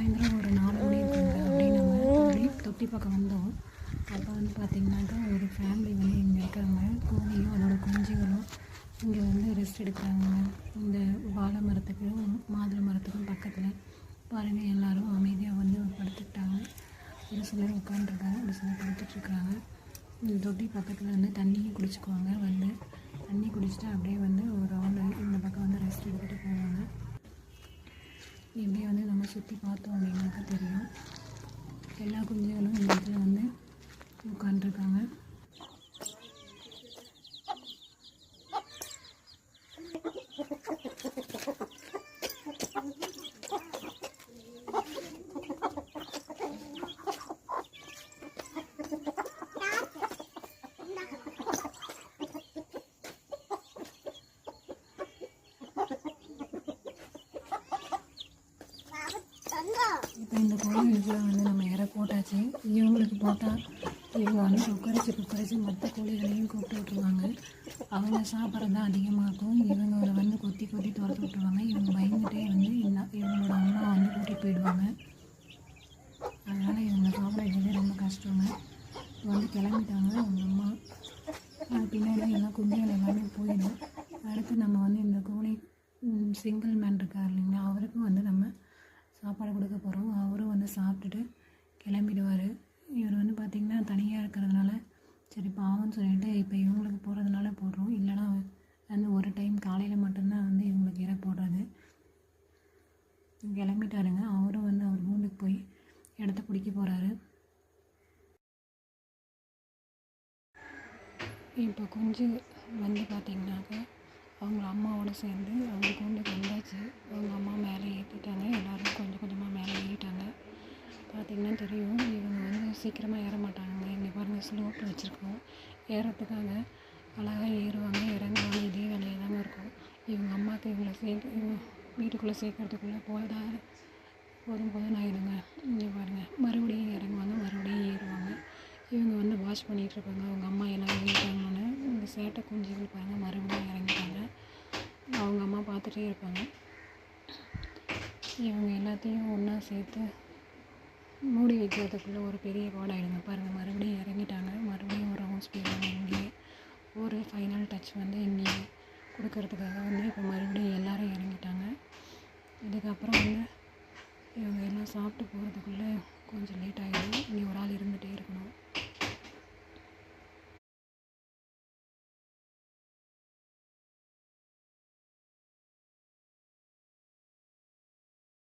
சாயந்தரம் ஒரு 4 மணி இருக்குங்க. அப்படியே நம்ம தொட்டி பக்கம் வந்தோம். அப்போ வந்து பார்த்திங்கனாக்கா ஒரு ஃபேமிலி வந்து இங்கே இருக்காங்க. கோழியும் அதோட குஞ்சுகளும் இங்கே வந்து ரெஸ்ட் எடுக்கிறாங்க. இந்த வாழை மரத்துக்கும் மாதுளை மரத்துக்கும் பக்கத்தில் பாருங்கள், எல்லோரும் அமைதியாக வந்து படுத்துக்கிட்டாங்க. ஒரு சிலர் உட்காந்துருக்காங்க, ஒரு சிலர் படுத்துட்ருக்குறாங்க. இந்த தொட்டி பக்கத்தில் வந்து தண்ணியும் குடிச்சுக்குவாங்க. வந்து தண்ணி குடிச்சிட்டு அப்படியே வந்து ஒரு ரவுண்டு இந்த பக்கம் வந்து ரெஸ்ட் எடுத்துகிட்டு போவாங்க. இப்படியே வந்து நம்ம சுற்றி பார்த்தோம் அப்படின்னாக்கா தெரியும். எல்லா குஞ்சுகளும் இந்த இடத்துல வந்து உட்காந்துருக்காங்க. இப்போ இந்த கோழிகளுக்குலாம் வந்து நம்ம இற போட்டாச்சு. இவங்களுக்கு போட்டால் இவங்க வந்து குக்கரிச்சு மற்ற கோழிகளையும் கூப்பிட்டு விட்ருவாங்க. அவங்க சாப்பிட்றது தான் அதிகமாக இருக்கும். இவங்களை வந்து கொத்தி துரத்து விட்ருவாங்க. இவங்க பயந்துகிட்டே வந்து இவங்களோட அம்மா வந்து கூட்டிகிட்டு போயிடுவாங்க. அதனால் இவங்க சாப்பிட வைக்கிறது ரொம்ப கஷ்டங்க. வந்து கிளம்பிட்டாங்க அவங்க அம்மா. பின்னாடி எல்லாம் குஞ்சுகள் எல்லாமே போயிடும். அடுத்து நம்ம வந்து இந்த கோழி சிங்கிள் மேன் இருக்கார் இல்லைங்களா, அவருக்கும் வந்து நம்ம சாப்பாடு கொடுக்க போகிறோம். அவரும் வந்து சாப்பிட்டுட்டு கிளம்பிடுவார். இவர் வந்து பார்த்திங்கன்னா தனியாக இருக்கிறதுனால சரி பாவம்னு சொல்லிட்டு இப்போ இவங்களுக்கு போடுறதுனால போடுறோம். இல்லைனா வந்து ஒரு டைம் காலையில் மட்டும்தான் வந்து இவங்களுக்கு இறை போடுறது. கிளம்பிட்டாருங்க. அவரும் வந்து அவர் கூண்டுக்கு போய் இடத்த பிடிக்க போகிறாரு. இப்போ குஞ்சு வந்து பார்த்திங்கனாக்கா அவங்க அம்மாவோடு சேர்ந்து அவங்க கூண்டுக்கு வந்தாச்சு. அவங்க அம்மா மேலே ஏற்றிட்டாங்க. எல்லோரும் கொஞ்சம் கொஞ்சமாக மேலே ஏறிட்டாங்க. பார்த்திங்கன்னா தெரியும், இவங்க வந்து சீக்கிரமாக ஏற மாட்டாங்க. இங்கே பாருங்கள், ஸ்லோப்பில் வச்சுருக்கோம். ஏறத்துக்காக அழகாக ஏறுவாங்க, இறங்குவாங்க. இதே வேலையாக தாங்க இருக்கும். இவங்க அம்மாவுக்கு இவங்களை வீட்டுக்குள்ளே சேர்க்கறதுக்குள்ளே போதும் ஆகிடுங்க. இங்கே பாருங்கள், மறுபடியும் இறங்குவாங்க, மறுபடியும் ஏறுவாங்க. இவங்க வந்து வாஷ் பண்ணிகிட்ருப்பாங்க. அவங்க அம்மா எல்லாம் இறங்கிட்டாங்கன்னு. இந்த சேட்டை குஞ்சுகள் பாருங்கள், மறுபடியும் இறங்கிட்டாங்க. அவங்க அம்மா பார்த்துட்டே இருப்பாங்க. இவங்க எல்லாத்தையும் ஒன்றா சேர்த்து மூடி வைக்கிறதுக்குள்ளே ஒரு பெரிய பாடாகிடுங்க. பாருங்கள், மறுபடியும் இறங்கிட்டாங்க. மறுபடியும் ஒரு ரவுண்ட்ஸ் போயிடுவாங்க. இங்கேயே ஒரு ஃபைனல் டச் வந்து இங்கேயே கொடுக்கறதுக்காக வந்து இப்போ மறுபடியும் எல்லோரும் இறங்கிட்டாங்க. இதுக்கப்புறம் வந்து இவங்க எல்லாம் சாப்பிட்டு போகிறதுக்குள்ளே கொஞ்சம் லேட் ஆகிடும். இனி ஒரு ஆள் இருந்துகிட்டே இருக்கணும்.